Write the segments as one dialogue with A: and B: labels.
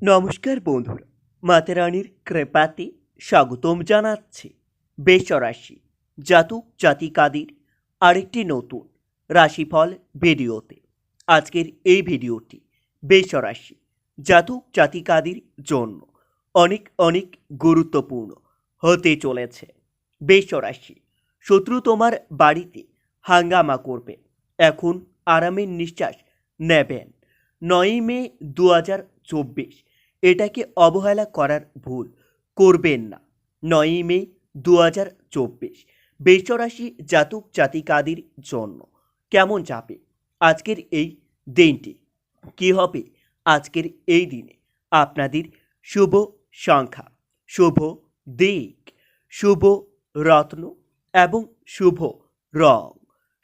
A: নমস্কার বন্ধুরা, মাতারানির কৃপাতে স্বাগতম জানাচ্ছি বেশরাশি জাতক জাতিকাদের আরেকটি নতুন রাশিফল ভিডিওতে। আজকের এই ভিডিওটি বেশরাশি জাতক জাতিকাদের জন্য অনেক অনেক গুরুত্বপূর্ণ হতে চলেছে। বেশরাশি শত্রু তোমার বাড়িতে হাঙ্গামা করবে, এখন আরামের নিঃশ্বাস নেবেন। 9ই মে 2024, এটাকে অবহেলা করার ভুল করবেন না। 9ই মে 2024 বৃষরাশি জাতক জাতিকাদের জন্য কেমন যাবে আজকের এই দিনটি, কি হবে আজকের এই দিনে আপনাদের শুভ সংখ্যা, শুভ দিক, শুভ রত্ন এবং শুভ রং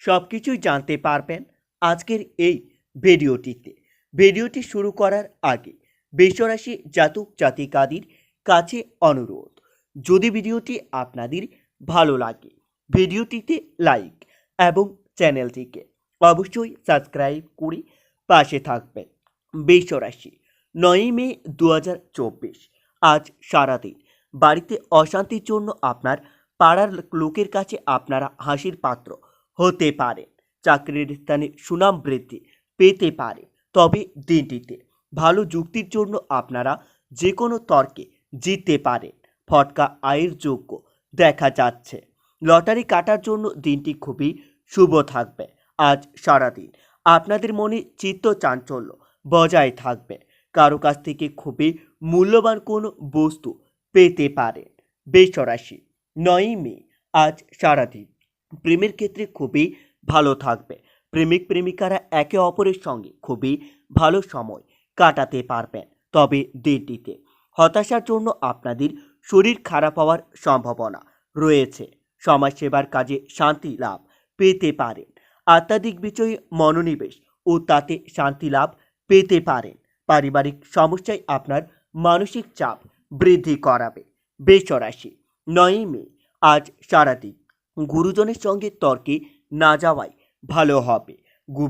A: সব কিছুই জানতে পারবেন আজকের এই ভিডিওটিতে। ভিডিওটি শুরু করার আগে বৃষরাশি জাতক জাতিকাদের কাছে অনুরোধ, যদি ভিডিওটি আপনাদের ভালো লাগে ভিডিওটিতে লাইক এবং চ্যানেলটিকে অবশ্যই সাবস্ক্রাইব করে পাশে থাকবেন। বৃষরাশি 9ই মে 2024 আজ সারাদিন বাড়িতে অশান্তির জন্য আপনার পাড়ার লোকের কাছে আপনারা হাসির পাত্র হতে পারেন। চাকরির স্থানে সুনাম বৃদ্ধি পেতে পারে, তবে দিনটিতে ভালো যুক্তির জন্য আপনারা যে কোনো তর্কে জিততে পারেন। ফটকা আয়ের যোগ্য দেখা যাচ্ছে। লটারি কাটার জন্য দিনটি খুবই শুভ থাকবে। আজ সারাদিন আপনাদের মনে চিত্ত চাঞ্চল্য বজায় থাকবে। কারো কাছ থেকে খুবই মূল্যবান কোনো বস্তু পেতে পারেন। বৃষরাশি 9ই মে আজ সারাদিন প্রেমের ক্ষেত্রে খুবই ভালো থাকবে। প্রেমিক প্রেমিকারা একে অপরের সঙ্গে খুবই ভালো সময় কাটাতে পারবেন, তবে দিনটিতে হতাশার জন্য আপনাদের শরীর খারাপ হওয়ার সম্ভাবনা রয়েছে। সমাজসেবার কাজে শান্তি লাভ পেতে পারেন। আধ্যাত্মিক বিষয়ে মনোনিবেশ ও তাতে শান্তি লাভ পেতে পারেন। পারিবারিক সমস্যায় আপনার মানসিক চাপ বৃদ্ধি করাবে। বৃষরাশি 9ই মে আজ সারাদিন গুরুজনের সঙ্গে তর্কে না যাওয়াই ভালো হবে।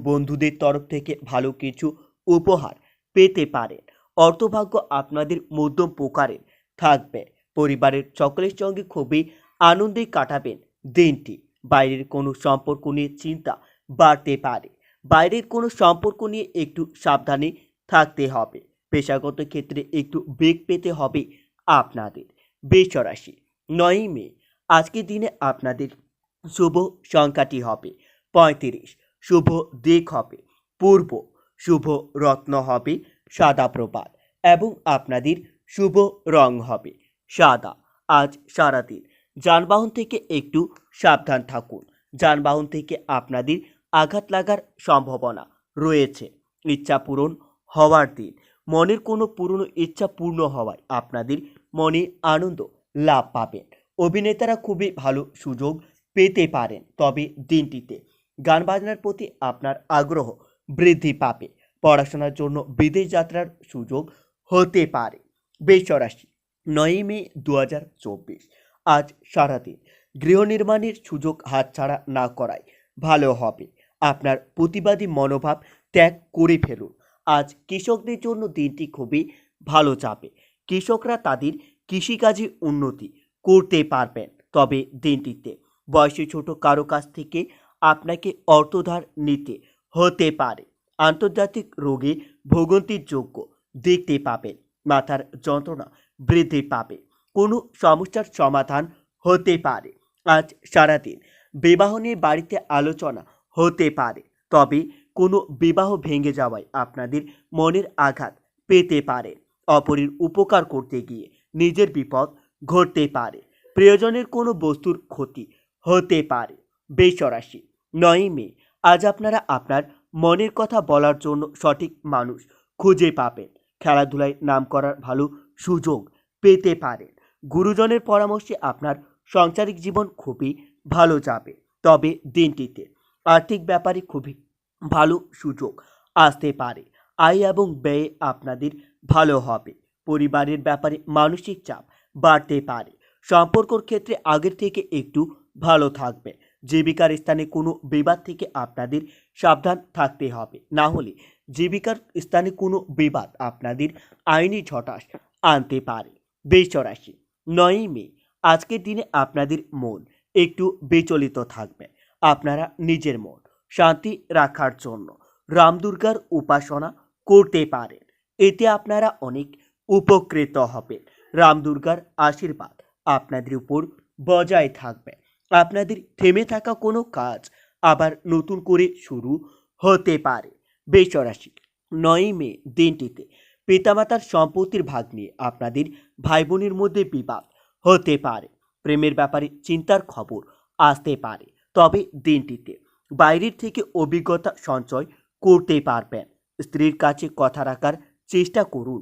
A: বন্ধুদের তরফ থেকে ভালো কিছু উপহার পেতে পারেন। অর্থভাগ্য আপনাদের মধ্যম প্রকারের থাকবে। পরিবারের সকলের সঙ্গে খুবই আনন্দে কাটাবেন দিনটি। বাইরের কোনো সম্পর্ক নিয়ে চিন্তা বাড়তে পারে। বাইরের কোনো সম্পর্ক নিয়ে একটু সাবধানে থাকতে হবে। পেশাগত ক্ষেত্রে একটু বেগ পেতে হবে আপনাদের। বৃষরাশি 9ই মে আজকের দিনে আপনাদের শুভ সংখ্যাটি হবে 35, শুভ দিক হবে পূর্ব, শুভ রত্ন হবে সাদা প্রবাল এবং আপনাদের শুভ রং হবে সাদা। আজ সারাদিন যানবাহন থেকে একটু সাবধান থাকুন। যানবাহন থেকে আপনাদের আঘাত লাগার সম্ভাবনা রয়েছে। ইচ্ছা পূরণ হওয়ার দিন। মনের কোনো পুরনো ইচ্ছা পূর্ণ হওয়ায় আপনাদের মনে আনন্দ লাভ পাবেন। অভিনেতারা খুবই ভালো সুযোগ পেতে পারেন, তবে দিনটিতে গান বাজনার প্রতি আপনার আগ্রহ বৃদ্ধি পাবে। পড়াশোনার জন্য বিদেশ যাত্রার সুযোগ হতে পারে। বৃষরাশি 9ই মে 2024 আজ সারাদিন গৃহ নির্মাণের সুযোগ হাতছাড়া না করাই ভালো হবে। আপনার প্রতিবাদী মনোভাব ত্যাগ করে ফেলুন। আজ কৃষকদের জন্য দিনটি খুবই ভালো যাবে। কৃষকরা তাদের কৃষিকাজে উন্নতি করতে পারবেন, তবে দিনটিতে বয়সে ছোট কারো কাছ থেকে আপনাকে অর্থধার নিতে হতে পারে। আন্তর্জাতিক রোগে ভোগান্তির যোগ্য দেখতে পাবেন। মাথার যন্ত্রণা বৃদ্ধি পাবে। কোনো সমস্যার সমাধান হতে পারে। আজ সারাদিন বিবাহ নিয়ে বাড়িতে আলোচনা হতে পারে, তবে কোনো বিবাহ ভেঙে যাওয়ায় আপনাদের মনের আঘাত পেতে পারে। অপরের উপকার করতে গিয়ে নিজের বিপদ ঘটতে পারে। প্রিয়জনের কোনো বস্তুর ক্ষতি হতে পারে। বৃষরাশি 9ই মে আজ আপনারা আপনার মনের কথা বলার জন্য সঠিক মানুষ খুঁজে পাবেন। খেলাধুলায় নাম করার ভালো সুযোগ পেতে পারেন। গুরুজনের পরামর্শে আপনার সাংসারিক জীবন খুবই ভালো যাবে, তবে দিনটিতে আর্থিক ব্যাপারে খুবই ভালো সুযোগ আসতে পারে। আয় এবং ব্যয়ে আপনাদের ভালো হবে। পরিবারের ব্যাপারে মানসিক চাপ বাড়তে পারে। সম্পর্কর ক্ষেত্রে আগের থেকে একটু ভালো থাকবে। জীবিকার স্থানে কোনো বিবাদ থেকে আপনাদের সাবধান থাকতে হবে, না হলে জীবিকার স্থানে কোনো বিবাদ আপনাদের আইনি ঝটাস আনতে পারে। বৃষ রাশি, 9ই মে, আজকের দিনে আপনাদের মন একটু বিচলিত থাকবে। আপনারা নিজের মন শান্তি রাখার জন্য রাম দুর্গার উপাসনা করতে পারেন। এতে আপনারা অনেক উপকৃত হবেন। রাম দুর্গার আশীর্বাদ আপনাদের উপর বজায় থাকবে। আপনাদের থেমে থাকা কোনো কাজ আবার নতুন করে শুরু হতে পারে। বৃষ রাশি, 9ই মে দিনটিতে পিতামাতার সম্পত্তির ভাগ নিয়ে আপনাদের ভাই বোনের মধ্যে বিবাদ হতে পারে। প্রেমের ব্যাপারে চিন্তার খবর আসতে পারে, তবে দিনটিতে বাইরের থেকে অভিজ্ঞতা সঞ্চয় করতে পারবেন। স্ত্রীর কাছে কথা রাখার চেষ্টা করুন।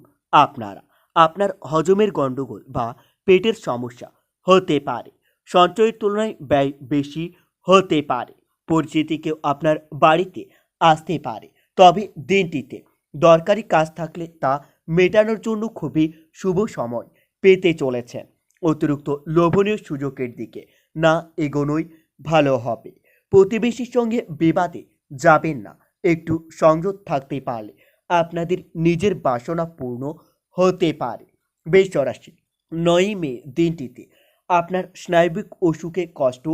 A: আপনার হজমের গণ্ডগোল বা পেটের সমস্যা হতে পারে। সঞ্চয়ের তুলনায় ব্যয় বেশি হতে পারে। পরিচিতি কেউ আপনার বাড়িতে আসতে পারে, তবে দিনটিতে দরকারি কাজ থাকলে তা মেটানোর জন্য খুবই শুভ সময় পেতে চলেছেন। অতিরিক্ত লোভনীয় সুযোগের দিকে না এগোনোই ভালো হবে। প্রতিবেশীর সঙ্গে বিবাদে যাবেন না। একটু সংযত থাকতে পারলে আপনাদের নিজের বাসনা পূর্ণ হতে পারে। বৃষ রাশি, 9ই মে দিনটিতে আপনার স্নায়বিক অসুখে কষ্ট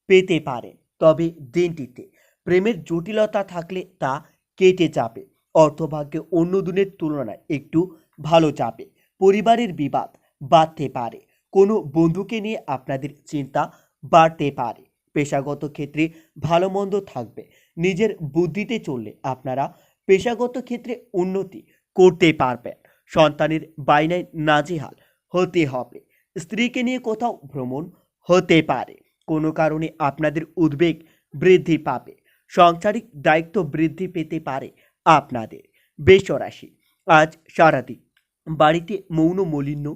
A: পেতে পারেন, তবে দিনটিতে প্রেমের জটিলতা থাকলে তা কেটে যাবে। অর্থভাগ্যে অন্য দিনের তুলনায় একটু ভালো যাবে। পরিবারের বিবাদ বাড়তে পারে। কোনো বন্ধুকে নিয়ে আপনাদের চিন্তা বাড়তে পারে। পেশাগত ক্ষেত্রে ভালো মন্দ থাকবে। নিজের বুদ্ধিতে চললে আপনারা পেশাগত ক্ষেত্রে উন্নতি করতে পারবেন। সন্তানের বায়নায় নাজেহাল হতে হবে। স্ত্রীকে নিয়ে কোথাও ভ্রমণ হতে পারে। কোনো কারণে আপনাদের উদ্বেগ বৃদ্ধি পাবে। সাংসারিক দায়িত্ব বৃদ্ধি পেতে পারে আপনাদের। বৃষ রাশি, আজ সারাদিন বাড়িতে মৌন মলিন্য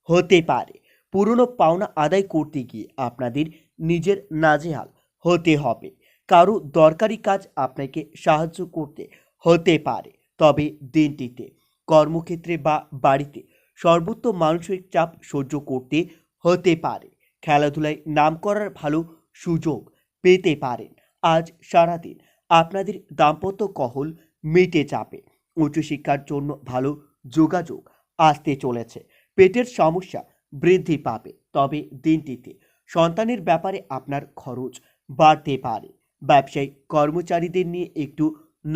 A: হতে পারে। পুরনো পাওনা আদায় করতে গিয়ে আপনাদের নিজের নাজেহাল হতে হবে। কারো দরকারি কাজ আপনাকে সাহায্য করতে হতে পারে, তবে দিনটিতে কর্মক্ষেত্রে বা বাড়িতে সর্বোচ্চ মানসিক চাপ সহ্য করতে হতে পারে। খেলাধুলায় নাম করার ভালো সুযোগ পেতে পারেন। আজ সারাদিন আপনাদের দাম্পত্য কলহ মিটে যাবে। উচ্চশিক্ষার জন্য ভালো যোগাযোগ আসতে চলেছে। পেটের সমস্যা বৃদ্ধি পাবে, তবে দিনটিতে সন্তানের ব্যাপারে আপনার খরচ বাড়তে পারে। ব্যবসায়ী কর্মচারীদের নিয়ে একটু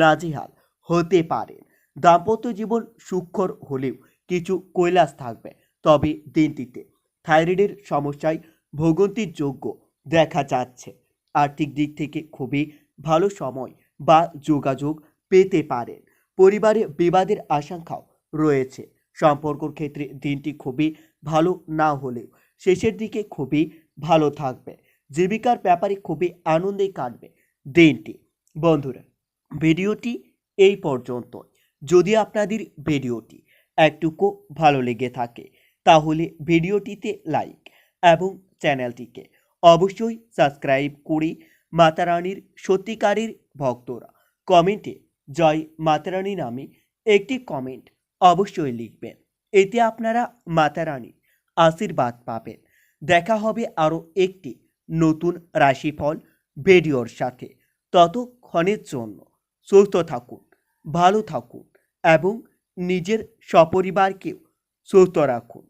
A: নাজেহাল হতে পারেন। দাম্পত্য জীবন সুখকর হলেও কিছু কৈলাস থাকবে, তবে দিনটিতে থাইরয়েডের সমস্যায় ভোগান্তির যোগ্য দেখা যাচ্ছে। আর্থিক দিক থেকে খুবই ভালো সময় বা যোগাযোগ পেতে পারেন। পরিবারে বিবাদের আশঙ্কাও রয়েছে। সম্পর্কর ক্ষেত্রে দিনটি খুবই ভালো না হলেও শেষের দিকে খুবই ভালো থাকবে। জীবিকার ব্যাপারে খুবই আনন্দে কাটবে দিনটি। বন্ধুরা, ভিডিওটি এই পর্যন্ত। যদি আপনাদের ভিডিওটি একটুকু ভালো লেগে থাকে তাহলে ভিডিওটিতে লাইক এবং চ্যানেলটিকে অবশ্যই সাবস্ক্রাইব করে মাতারানীর সত্যিকারের ভক্তরা কমেন্টে জয় মাতারানী নামে একটি কমেন্ট অবশ্যই লিখবেন। এতে আপনারা মাতারানীর আশীর্বাদ পাবেন। দেখা হবে আরও একটি নতুন রাশিফল ভিডিওর সাথে। ততক্ষণের জন্য সুস্থ থাকুন, ভালো থাকুন এবং নিজের সপরিবারকেও সুস্থ রাখুন।